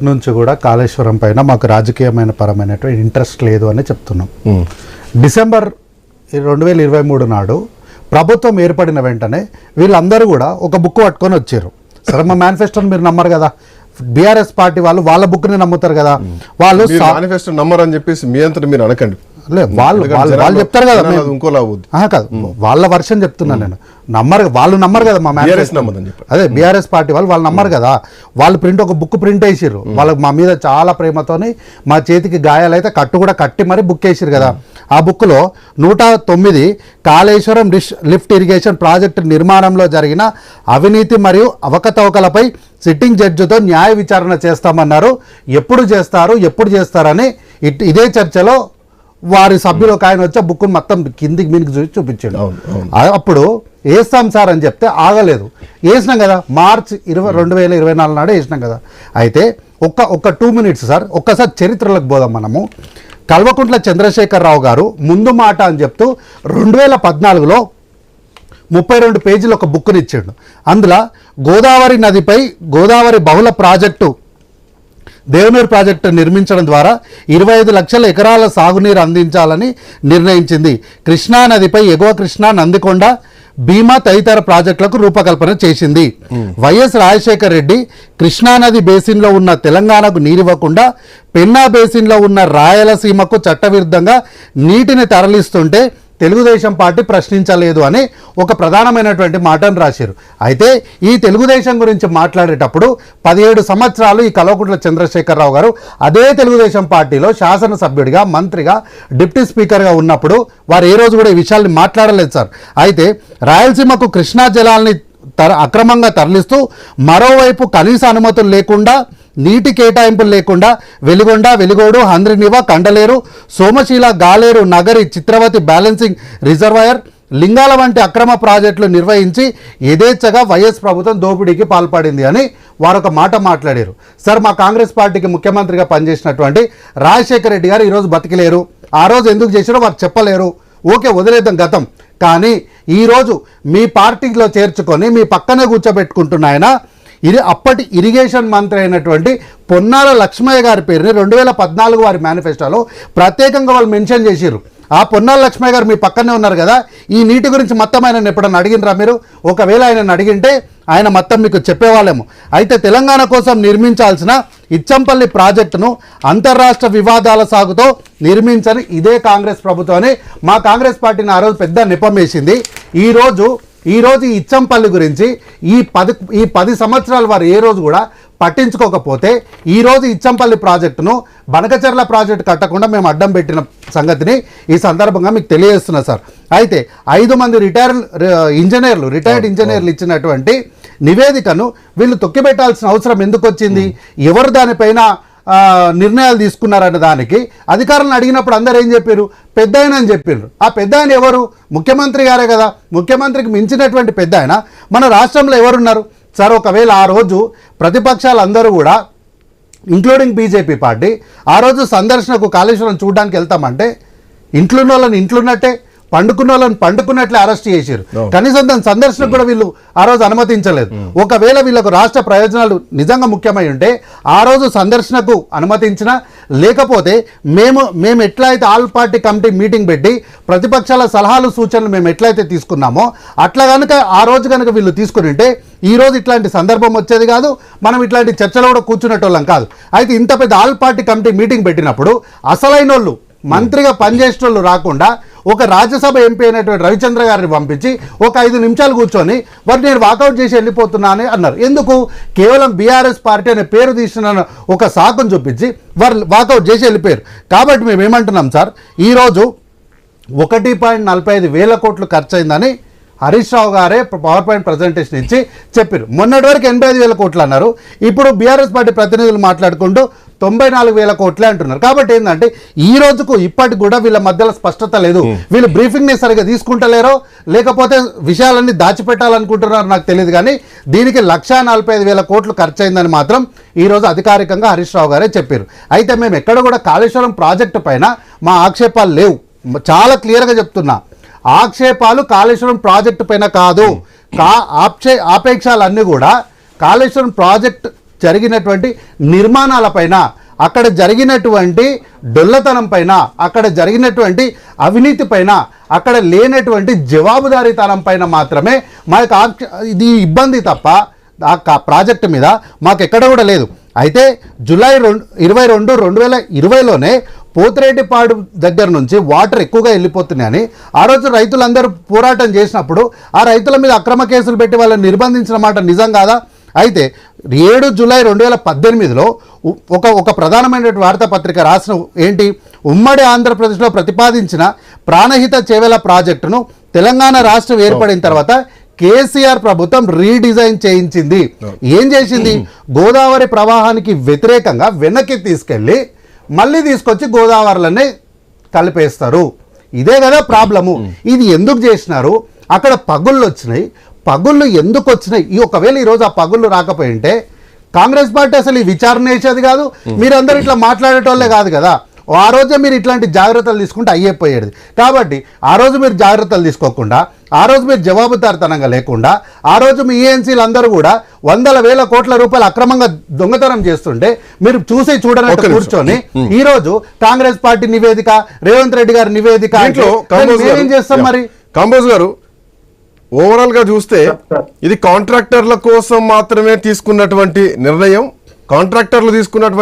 నుంచి కూడా కాళేశ్వరం పైన మాకు రాజకీయమైన పరమైనటువంటి ఇంట్రెస్ట్ లేదు అని చెప్తున్నాం. డిసెంబర్ 2023 నాడు ప్రభుత్వం ఏర్పడిన వెంటనే వీళ్ళందరూ కూడా ఒక బుక్ పట్టుకొని వచ్చారు. సరే, మా మేనిఫెస్టోని మీరు నమ్మరు కదా, బీఆర్ఎస్ పార్టీ వాళ్ళు వాళ్ళ బుక్ని నమ్ముతారు కదా, వాళ్ళు మేనిఫెస్టో నమ్మరు అని చెప్పేసి మీ అంతా మీరు అనకండి. వాళ్ళు చెప్తారు కదా, కాదు వాళ్ళ వర్షన్ చెప్తున్నాను నేను. వాళ్ళు నమ్మరు కదా మా మేనిఫెస్టో. అదే బీఆర్ఎస్ పార్టీ వాళ్ళు నమ్మరు కదా. వాళ్ళు ఒక బుక్ ప్రింట్ వేసిర్రు. వాళ్ళకి మా మీద చాలా ప్రేమతోని మా చేతికి గాయాలైతే కూడా కట్టి మరి బుక్ వేసిరు కదా. ఆ బుక్లో 109 కాళేశ్వరం లిఫ్ట్ ఇరిగేషన్ ప్రాజెక్టు నిర్మాణంలో జరిగిన అవినీతి మరియు అవకతవకలపై సిట్టింగ్ జడ్జితో న్యాయ విచారణ చేస్తామన్నారు. ఎప్పుడు చేస్తారని ఇదే చర్చలో వారి సభ్యులు ఒక ఆయన వచ్చి ఆ బుక్ను మొత్తం కిందికి మీనికి చూసి చూపించాడు. అప్పుడు వేస్తాం సార్ అని చెప్తే ఆగలేదు. వేసినాం కదా, మార్చి 2024 నాడే వేసినాం కదా. అయితే ఒక్క 2 minutes సార్, ఒక్కసారి చరిత్రలకు పోదాం మనము. కల్వకుంట్ల చంద్రశేఖరరావు గారు ముందు మాట అని చెప్తూ 2014లో 32 పేజీలు ఒక బుక్ని ఇచ్చాడు. అందులో గోదావరి నదిపై గోదావరి బహుళ ప్రాజెక్టు దేవనూరు ప్రాజెక్టు నిర్మించడం ద్వారా 25 లక్షల ఎకరాల సాగునీరు అందించాలని నిర్ణయించింది. కృష్ణా నదిపై ఎగువ కృష్ణా, నందికొండ, భీమా తదితర ప్రాజెక్టులకు రూపకల్పన చేసింది. వైఎస్ రాజశేఖర రెడ్డి కృష్ణానది బేసిన్లో ఉన్న తెలంగాణకు నీరివ్వకుండా పెన్నా బేసిన్లో ఉన్న రాయలసీమకు చట్టవిరుద్ధంగా నీటిని తరలిస్తుంటే తెలుగుదేశం పార్టీ ప్రశ్నించలేదు అని ఒక ప్రధానమైనటువంటి మాటను రాశారు. అయితే ఈ తెలుగుదేశం గురించి మాట్లాడేటప్పుడు 17 సంవత్సరాలు ఈ కల్వకుంట్ల చంద్రశేఖరరావు గారు అదే తెలుగుదేశం పార్టీలో శాసనసభ్యుడిగా, మంత్రిగా, డిప్యూటీ స్పీకర్గా ఉన్నప్పుడు వారు ఏ రోజు కూడా ఈ విషయాల్ని మాట్లాడలేదు సార్. అయితే రాయలసీమకు కృష్ణా జలాల్ని అక్రమంగా తరలిస్తూ మరోవైపు కనీస అనుమతులు లేకుండా, నీటి కేటాయింపులు లేకుండా వెలిగొండ, వెలిగోడు, హంద్రినివా, కండలేరు, సోమశీల, గాలేరు, నగరి, చిత్రవతి బ్యాలెన్సింగ్ రిజర్వాయర్, లింగాల వంటి అక్రమ ప్రాజెక్టులు నిర్వహించి యథేచ్ఛగా వైఎస్ ప్రభుత్వం దోపిడీకి పాల్పడింది అని వారొక మాట మాట్లాడారు. సార్, మా కాంగ్రెస్ పార్టీకి ముఖ్యమంత్రిగా పనిచేసినటువంటి రాజశేఖర రెడ్డి గారు ఈరోజు బతికిలేరు. ఆ రోజు ఎందుకు చేశారో వారు చెప్పలేరు. ఓకే, వదిలేద్దాం గతం. కానీ ఈరోజు మీ పార్టీలో చేర్చుకొని మీ పక్కనే కూర్చోబెట్టుకుంటున్న ఆయన అప్పటి ఇరిగేషన్ మంత్రి అయినటువంటి పొన్నాల లక్ష్మయ్య గారి పేరుని 2014 వారి మేనిఫెస్టోలో ప్రత్యేకంగా వాళ్ళు మెన్షన్ చేసిర్రు. ఆ పొన్నాల లక్ష్మయ్య గారు మీ పక్కనే ఉన్నారు కదా. ఈ నీటి గురించి మొత్తం ఆయన ఎప్పుడన్నా అడిగినరా మీరు? ఒకవేళ ఆయన అడిగింటే ఆయన మొత్తం మీకు చెప్పేవాళ్ళేమో. అయితే తెలంగాణ కోసం నిర్మించాల్సిన ఇచ్చంపల్లి ప్రాజెక్టును అంతర్రాష్ట్ర వివాదాల సాగుతో నిర్మించని ఇదే కాంగ్రెస్ ప్రభుత్వాన్ని మా కాంగ్రెస్ పార్టీని ఆ రోజు పెద్ద నెపం వేసింది. ఈరోజు ఈ ఇచ్చంపల్లి గురించి ఈ 10 సంవత్సరాల వారు ఏ రోజు కూడా పట్టించుకోకపోతే ఈరోజు ఇచ్చంపల్లి ప్రాజెక్టును బనకచెర్ల ప్రాజెక్టు కట్టకుండా మేము అడ్డం పెట్టిన సంగతిని ఈ సందర్భంగా మీకు తెలియజేస్తున్నా సార్. అయితే 5 మంది రిటైర్డ్ ఇంజనీర్లు ఇచ్చినటువంటి నివేదికను వీళ్ళు తొక్కిపెట్టాల్సిన అవసరం ఎందుకు వచ్చింది? ఎవరు దానిపైన నిర్ణయాలు తీసుకున్నారన్న దానికి అధికారులను అడిగినప్పుడు అందరూ ఏం చెప్పారు? పెద్ద ఆయన అని చెప్పారు. ఆ పెద్ద ఆయన ఎవరు? ముఖ్యమంత్రి గారే కదా. ముఖ్యమంత్రికి మించినటువంటి పెద్ద ఆయన మన రాష్ట్రంలో ఎవరున్నారు సార్? ఒకవేళ ఆ రోజు ప్రతిపక్షాలు అందరూ కూడా ఇంక్లూడింగ్ బీజేపీ పార్టీ ఆ రోజు సందర్శనకు కాళేశ్వరం చూడడానికి వెళ్తామంటే ఇంట్లున్న వాళ్ళని ఇంట్లున్నట్టే, పండుకున్న వాళ్ళని పండుకున్నట్లే అరెస్ట్ చేశారు. కనీసం దాని సందర్శనకు కూడా వీళ్ళు ఆ రోజు అనుమతించలేదు. ఒకవేళ వీళ్ళకు రాష్ట్ర ప్రయోజనాలు నిజంగా ముఖ్యమై ఉంటే ఆ రోజు సందర్శనకు అనుమతించినా, లేకపోతే మేము ఎట్లయితే ఆల్ పార్టీ కమిటీ మీటింగ్ పెట్టి ప్రతిపక్షాల సలహాలు సూచనలు మేము ఎట్లయితే తీసుకున్నామో అట్లా కనుక ఆ రోజు కనుక వీళ్ళు తీసుకుని ఉంటే ఈరోజు ఇట్లాంటి సందర్భం వచ్చేది కాదు, మనం ఇట్లాంటి చర్చలో కూడా కూర్చునేటోళ్ళం కాదు. అయితే ఇంత పెద్ద ఆల్ పార్టీ కమిటీ మీటింగ్ పెట్టినప్పుడు అసలైన వాళ్ళు, మంత్రిగా పనిచేసిన వాళ్ళు రాకుండా ఒక రాజ్యసభ ఎంపీ అయినటువంటి రవిచంద్ర గారిని పంపించి ఒక 5 నిమిషాలు కూర్చొని వారు నేను వాకౌట్ చేసి వెళ్ళిపోతున్నా అని అన్నారు. ఎందుకు? కేవలం బీఆర్ఎస్ పార్టీ అనే పేరు తీసిన ఒక సాకును చూపించి వారు వాకౌట్ చేసి వెళ్ళిపోయారు. కాబట్టి మేము ఏమంటున్నాం సార్, ఈరోజు 1.45 వేల కోట్లు ఖర్చు అయిందని హరీష్ రావు గారే పవర్ పాయింట్ ప్రజెంటేషన్ ఇచ్చి చెప్పారు. మొన్నటి వరకు 85,000 కోట్లు అన్నారు. ఇప్పుడు బీఆర్ఎస్ పార్టీ ప్రతినిధులు మాట్లాడుకుంటూ 94,000 కోట్లే అంటున్నారు. కాబట్టి ఏంటంటే ఈ రోజుకు ఇప్పటికి కూడా వీళ్ళ మధ్యలో స్పష్టత లేదు. వీళ్ళు బ్రీఫింగ్ని సరిగ్గా తీసుకుంటలేరో లేకపోతే విషయాలన్నీ దాచిపెట్టాలనుకుంటున్నారో నాకు తెలియదు. కానీ దీనికి 1,45,000 కోట్లు ఖర్చు అయిందని మాత్రం ఈరోజు అధికారికంగా హరీష్ రావు గారే చెప్పారు. అయితే మేము ఎక్కడ కూడా కాళేశ్వరం ప్రాజెక్టు పైన మా ఆక్షేపాలు లేవు. చాలా క్లియర్గా చెప్తున్నా, ఆక్షేపాలు కాళేశ్వరం ప్రాజెక్టు పైన కాదు. ఆపేక్షాలన్నీ కూడా కాళేశ్వరం ప్రాజెక్ట్ జరిగినటువంటి నిర్మాణాలపైన, అక్కడ జరిగినటువంటి డొల్లతనం పైన, అక్కడ జరిగినటువంటి అవినీతి పైన, అక్కడ లేనటువంటి జవాబుదారీతనం పైన మాత్రమే మాకు ఇది ఇబ్బంది తప్ప ఆ ప్రాజెక్టు మీద మాకు ఎక్కడ కూడా లేదు. అయితే జూలై 22, 2020లోనే పోతిరెడ్డిపాడు దగ్గర నుంచి వాటర్ ఎక్కువగా వెళ్ళిపోతున్నాయని ఆ రోజు రైతులందరూ పోరాటం చేసినప్పుడు ఆ రైతుల మీద అక్రమ కేసులు పెట్టి వాళ్ళని నిర్బంధించిన మాట నిజం కాదా? అయితే 7 జూలై 2018లో ఒక ప్రధానమైనటువంటి వార్తాపత్రిక రాసిన ఏంటి, ఉమ్మడి ఆంధ్రప్రదేశ్లో ప్రతిపాదించిన ప్రాణహిత చేవెల ప్రాజెక్టును తెలంగాణ రాష్ట్రం ఏర్పడిన తర్వాత కేసీఆర్ ప్రభుత్వం రీడిజైన్ చేయించింది. ఏం చేసింది? గోదావరి ప్రవాహానికి వ్యతిరేకంగా వెనక్కి తీసుకెళ్ళి మళ్ళీ తీసుకొచ్చి గోదావరిలోనే కలిపేస్తారు. ఇదే కదా ప్రాబ్లము. ఇది ఎందుకు చేసినారు? అక్కడ పగుళ్ళు వచ్చినాయి. పగుళ్ళు ఎందుకు వచ్చినాయి? ఒకవేళ ఈరోజు ఆ పగుళ్ళు రాకపోయి ఉంటే కాంగ్రెస్ పార్టీ అసలు ఈ విచారణ చేసేది కాదు, మీరందరూ ఇట్లా మాట్లాడేటోళ్ళే కాదు కదా. ఆ రోజే మీరు ఇట్లాంటి జాగ్రత్తలు తీసుకుంటే అయ్యేపోయేది. కాబట్టి ఆ రోజు మీరు జాగ్రత్తలు తీసుకోకుండా, ఆ రోజు మీరు జవాబుదారితనంగా లేకుండా, ఆ రోజు మీ ఏఎన్సీలు అందరూ కూడా 100,000 కోట్ల రూపాయలు అక్రమంగా దొంగతనం చేస్తుంటే మీరు చూసి చూడనట్టు కూర్చొని ఈ రోజు కాంగ్రెస్ పార్టీ నివేదిక, రేవంత్ రెడ్డి గారి నివేదిక ఏం చేస్తాం మరి? కాంబోజ్ గారు, ఓవరాల్ గా చూస్తే ఇది కాంట్రాక్టర్ల కోసం మాత్రమే తీసుకున్నటువంటి నిర్ణయం. కాంట్రాక్టర్లు తీసుకున్నటువంటి